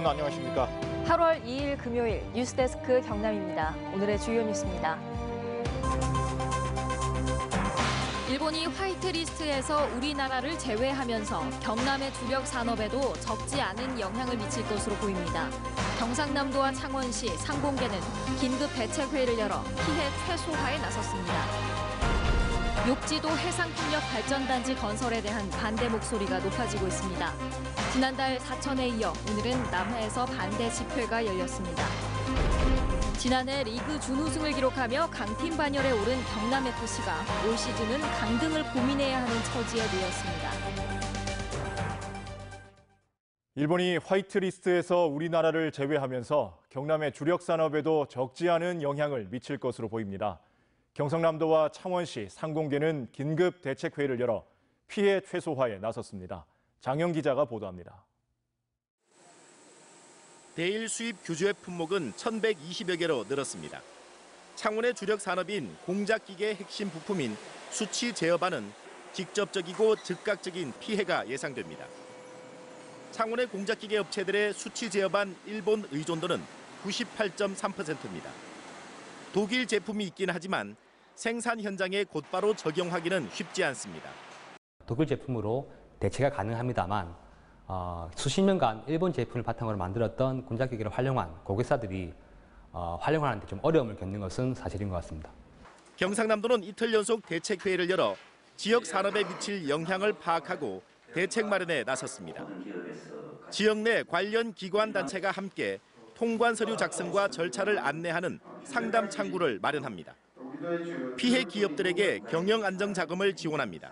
여러분 안녕하십니까? 8월 2일 금요일 뉴스데스크 경남입니다. 오늘의 주요 뉴스입니다. 일본이 화이트리스트에서 우리나라를 제외하면서 경남의 주력 산업에도 적지 않은 영향을 미칠 것으로 보입니다. 경상남도와 창원시, 상공계는 긴급 대책회의를 열어 피해 최소화에 나섰습니다. 욕지도 해상풍력 발전단지 건설에 대한 반대 목소리가 높아지고 있습니다. 지난달 사천에 이어 오늘은 남해에서 반대 집회가 열렸습니다. 지난해 리그 준우승을 기록하며 강팀 반열에 오른 경남FC가 올 시즌은 강등을 고민해야 하는 처지에 놓였습니다. 일본이 화이트리스트에서 우리나라를 제외하면서 경남의 주력 산업에도 적지 않은 영향을 미칠 것으로 보입니다. 경상남도와 창원시, 상공계는 긴급 대책회의를 열어 피해 최소화에 나섰습니다. 장영 기자가 보도합니다. 대일 수입 규조의 품목은 1,120여 개로 늘었습니다. 창원의 주력 산업인 공작기계의 핵심 부품인 수치 제어반은 직접적이고 즉각적인 피해가 예상됩니다. 창원의 공작기계 업체들의 수치 제어반 일본 의존도는 98.3%입니다. 독일 제품이 있긴 하지만 생산 현장에 곧바로 적용하기는 쉽지 않습니다. 독일 제품으로 대체가 가능합니다만 수십 년간 일본 제품을 바탕으로 만들었던 공작기계를 활용한 고객사들이 활용하는 데 좀 어려움을 겪는 것은 사실인 것 같습니다. 경상남도는 이틀 연속 대책회의를 열어 지역 산업에 미칠 영향을 파악하고 대책 마련에 나섰습니다. 지역 내 관련 기관 단체가 함께 통관 서류 작성과 절차를 안내하는 상담 창구를 마련합니다. 피해 기업들에게 경영 안정 자금을 지원합니다.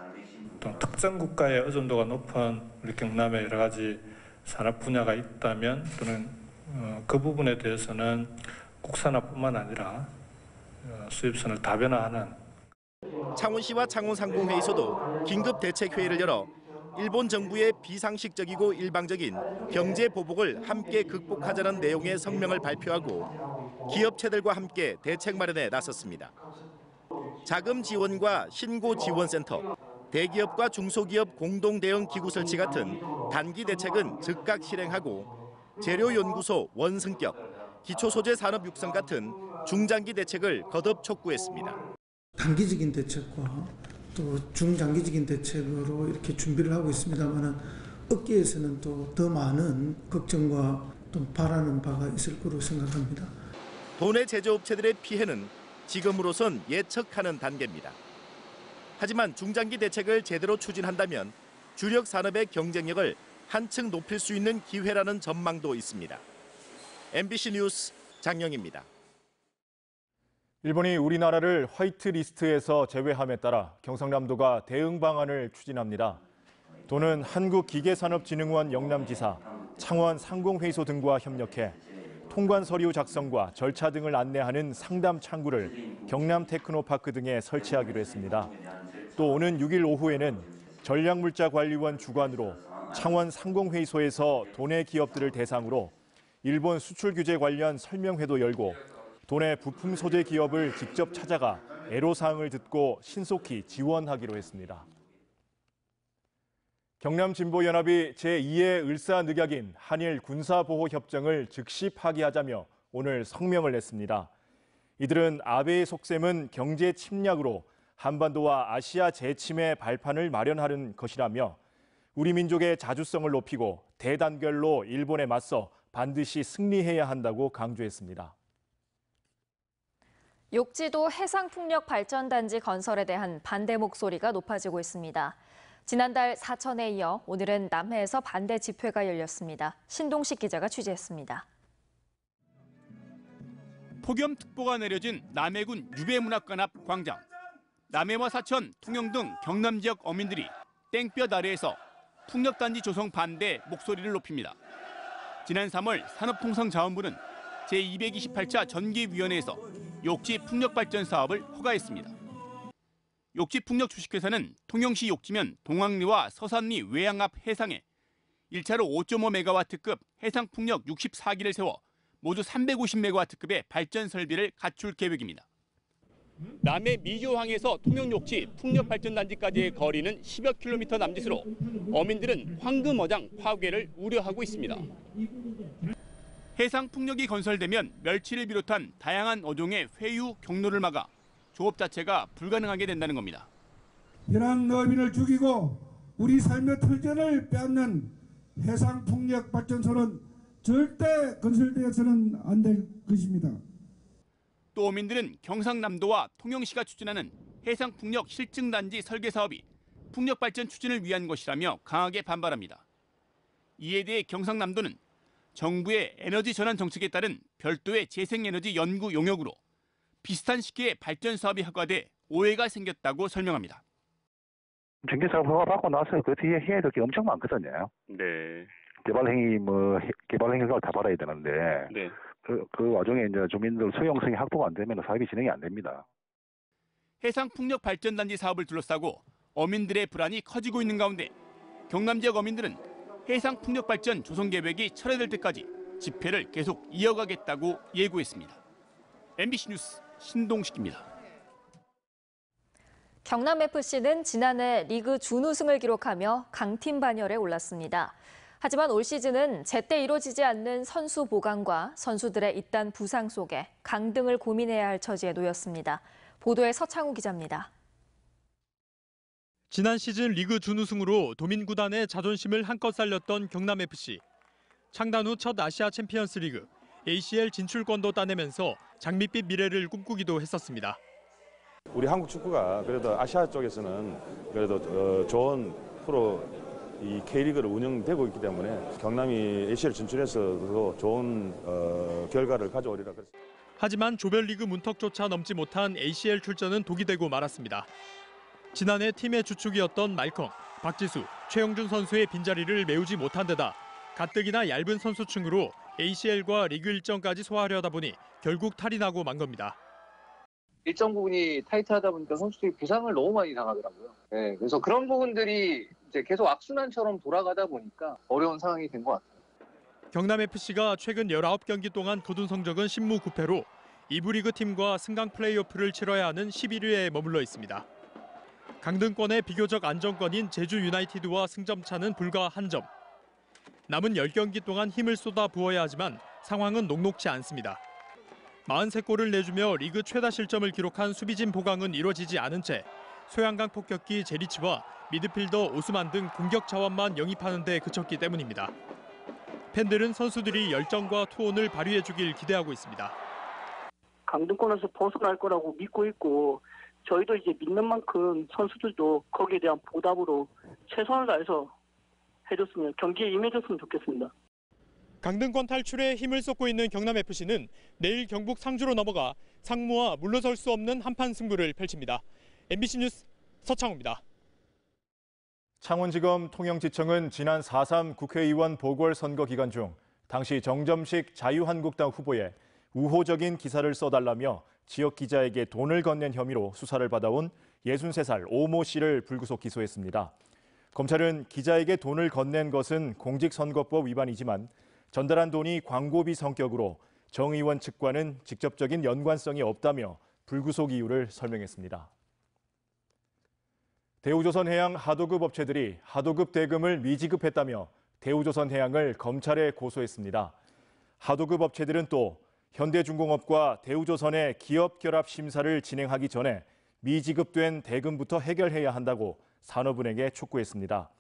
특정 국가의 의존도가 높은 우리 경남의 여러 가지 산업 분야가 있다면 또는 그 부분에 대해서는 국산화뿐만 아니라 수입선을 다변화하는. 창원시와 창원상공회의소도 긴급 대책회의를 열어 일본 정부의 비상식적이고 일방적인 경제 보복을 함께 극복하자는 내용의 성명을 발표하고 기업체들과 함께 대책 마련에 나섰습니다. 자금 지원과 신고 지원센터, 대기업과 중소기업 공동 대응 기구 설치 같은 단기 대책은 즉각 실행하고 재료연구소 원승격, 기초소재 산업 육성 같은 중장기 대책을 거듭 촉구했습니다. 단기적인 대책과 또 중장기적인 대책으로 이렇게 준비를 하고 있습니다만 업계에서는 또 더 많은 걱정과 또 바라는 바가 있을 거로 생각합니다. 도내 제조업체들의 피해는 지금으로선 예측하는 단계입니다. 하지만 중장기 대책을 제대로 추진한다면 주력 산업의 경쟁력을 한층 높일 수 있는 기회라는 전망도 있습니다. MBC 뉴스 장영입니다. 일본이 우리나라를 화이트리스트에서 제외함에 따라 경상남도가 대응 방안을 추진합니다. 도는 한국기계산업진흥원 영남지사, 창원 상공회의소 등과 협력해 통관 서류 작성과 절차 등을 안내하는 상담 창구를 경남 테크노파크 등에 설치하기로 했습니다. 또 오는 6일 오후에는 전략물자관리원 주관으로 창원 상공회의소에서 도내 기업들을 대상으로 일본 수출 규제 관련 설명회도 열고 도내 부품 소재 기업을 직접 찾아가 애로사항을 듣고 신속히 지원하기로 했습니다. 경남진보연합이 제2의 을사늑약인 한일 군사보호협정을 즉시 파기하자며 오늘 성명을 냈습니다. 이들은 아베의 속셈은 경제 침략으로 한반도와 아시아 재침의 발판을 마련하는 것이라며 우리 민족의 자주성을 높이고 대단결로 일본에 맞서 반드시 승리해야 한다고 강조했습니다. 욕지도 해상풍력 발전단지 건설에 대한 반대 목소리가 높아지고 있습니다. 지난달 사천에 이어 오늘은 남해에서 반대 집회가 열렸습니다. 신동식 기자가 취재했습니다. 폭염특보가 내려진 남해군 유배문학관 앞 광장. 남해와 사천, 통영 등 경남 지역 어민들이 땡볕 아래에서 풍력단지 조성 반대 목소리를 높입니다. 지난 3월 산업통상자원부는 제228차 전기위원회에서 욕지 풍력발전 사업을 허가했습니다. 욕지 풍력 주식회사는 통영시 욕지면 동학리와 서산리 외양 앞 해상에 1차로 5.5메가와트급 해상 풍력 64기를 세워 모두 350메가와트급의 발전 설비를 갖출 계획입니다. 남해 미조항에서 통영욕지 풍력발전단지까지의 거리는 10여 킬로미터 남짓으로 어민들은 황금어장 파괴를 우려하고 있습니다. 해상 풍력이 건설되면 멸치를 비롯한 다양한 어종의 회유, 경로를 막아 조업 자체가 불가능하게 된다는 겁니다. 이러한 어민을 죽이고 우리 삶의 터전을 빼앗는 해상 풍력 발전소는 절대 건설되어서는 안 될 것입니다. 또 어민들은 경상남도와 통영시가 추진하는 해상 풍력 실증단지 설계 사업이 풍력 발전 추진을 위한 것이라며 강하게 반발합니다. 이에 대해 경상남도는 정부의 에너지 전환 정책에 따른 별도의 재생에너지 연구 용역으로 비슷한 시기에 발전 사업이 허가돼 오해가 생겼다고 설명합니다. 전기 사업 허가 받고 나서 그 뒤에 해야 될 게 엄청 많거든요. 네. 개발 행위가 다 받아야 되는데 네. 그 와중에 이제 주민들 수용성이 확보가 안 되면 사업이 진행이 안 됩니다. 해상 풍력 발전단지 사업을 둘러싸고 어민들의 불안이 커지고 있는 가운데 경남 지역 어민들은 해상 풍력 발전 조성 계획이 철회될 때까지 집회를 계속 이어가겠다고 예고했습니다. MBC 뉴스 신동식입니다. 경남FC는 지난해 리그 준우승을 기록하며 강팀 반열에 올랐습니다. 하지만 올 시즌은 제때 이루어지지 않는 선수 보강과 선수들의 잇단 부상 속에 강등을 고민해야 할 처지에 놓였습니다. 보도에 서창우 기자입니다. 지난 시즌 리그 준우승으로 도민 구단의 자존심을 한껏 살렸던 경남FC. 창단 후 첫 아시아 챔피언스 리그, ACL 진출권도 따내면서 장밋빛 미래를 꿈꾸기도 했었습니다. 우리 한국 축구가 그래도 아시아 쪽에서는 그래도 좋은 프로 이 K리그를 운영되고 있기 때문에 경남이 ACL 진출해서도 좋은 결과를 가져오리라 그랬습니다. 하지만 조별리그 문턱조차 넘지 못한 ACL 출전은 독이 되고 말았습니다. 지난해 팀의 주축이었던 말컹, 박지수, 최영준 선수의 빈자리를 메우지 못한 데다 가뜩이나 얇은 선수층으로 ACL과 리그 일정까지 소화하려다 보니 결국 탈이 나고 만 겁니다. 일정 부분이 타이트하다 보니까 선수들이 부상을 너무 많이 당하더라고요. 네, 그래서 그런 부분들이 이제 계속 악순환처럼 돌아가다 보니까 어려운 상황이 된 것 같아요. 경남FC가 최근 19경기 동안 거둔 성적은 10무 9패로 2부 리그 팀과 승강 플레이오프를 치러야 하는 11위에 머물러 있습니다. 강등권의 비교적 안정권인 제주 유나이티드와 승점차는 불과 1점. 남은 10경기 동안 힘을 쏟아 부어야 하지만 상황은 녹록지 않습니다. 43골을 내주며 리그 최다 실점을 기록한 수비진 보강은 이루어지지 않은 채 소양강 폭격기 제리치와 미드필더 오스만 등 공격 자원만 영입하는 데 그쳤기 때문입니다. 팬들은 선수들이 열정과 투혼을 발휘해주길 기대하고 있습니다. 강등권에서 벗어날 거라고 믿고 있고 저희도 이제 믿는 만큼 선수들도 거기에 대한 보답으로 최선을 다해서 해줬으면 경기에 임해줬으면 좋겠습니다. 강등권 탈출에 힘을 쏟고 있는 경남FC는 내일 경북 상주로 넘어가 상무와 물러설 수 없는 한판 승부를 펼칩니다. MBC 뉴스 서창우입니다. 창원지검 통영지청은 지난 4.3 국회의원 보궐선거 기간 중 당시 정점식 자유한국당 후보에 우호적인 기사를 써달라며 지역 기자에게 돈을 건넨 혐의로 수사를 받아온 63살 오모 씨를 불구속 기소했습니다. 검찰은 기자에게 돈을 건넨 것은 공직선거법 위반이지만 전달한 돈이 광고비 성격으로 정 의원 측과는 직접적인 연관성이 없다며 불구속 이유를 설명했습니다. 대우조선해양 하도급 업체들이 하도급 대금을 미지급했다며 대우조선해양을 검찰에 고소했습니다. 하도급 업체들은 또 현대중공업과 대우조선의 기업 결합 심사를 진행하기 전에 미지급된 대금부터 해결해야 한다고 산업은행에 촉구했습니다.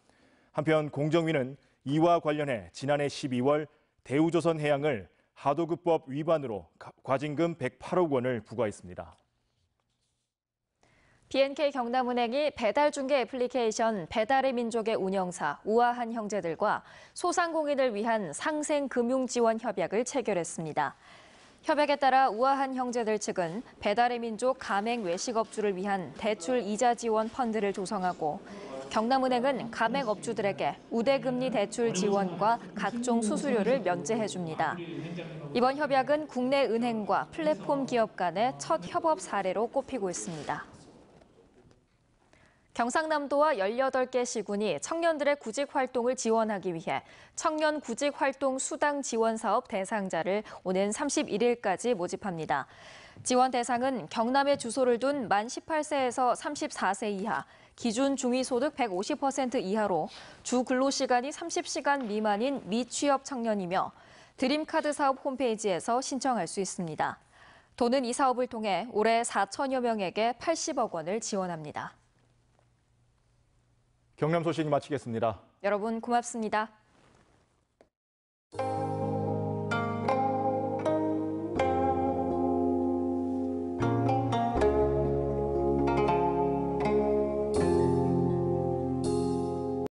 한편 공정위는 이와 관련해 지난해 12월 대우조선해양을 하도급법 위반으로 과징금 108억 원을 부과했습니다. BNK 경남은행이 배달중개 애플리케이션 배달의 민족의 운영사 우아한 형제들과 소상공인을 위한 상생금융지원 협약을 체결했습니다. 협약에 따라 우아한 형제들 측은 배달의 민족 가맹 외식업주를 위한 대출 이자 지원 펀드를 조성하고 경남은행은 가맹업주들에게 우대금리 대출 지원과 각종 수수료를 면제해줍니다. 이번 협약은 국내 은행과 플랫폼 기업 간의 첫 협업 사례로 꼽히고 있습니다. 경상남도와 18개 시군이 청년들의 구직 활동을 지원하기 위해 청년 구직 활동 수당 지원 사업 대상자를 오는 31일까지 모집합니다. 지원 대상은 경남에 주소를 둔 만 18세에서 34세 이하, 기준 중위소득 150% 이하로 주 근로시간이 30시간 미만인 미취업 청년이며 드림카드 사업 홈페이지에서 신청할 수 있습니다. 도는 이 사업을 통해 올해 4천여 명에게 80억 원을 지원합니다. 경남 소식 마치겠습니다. 여러분 고맙습니다.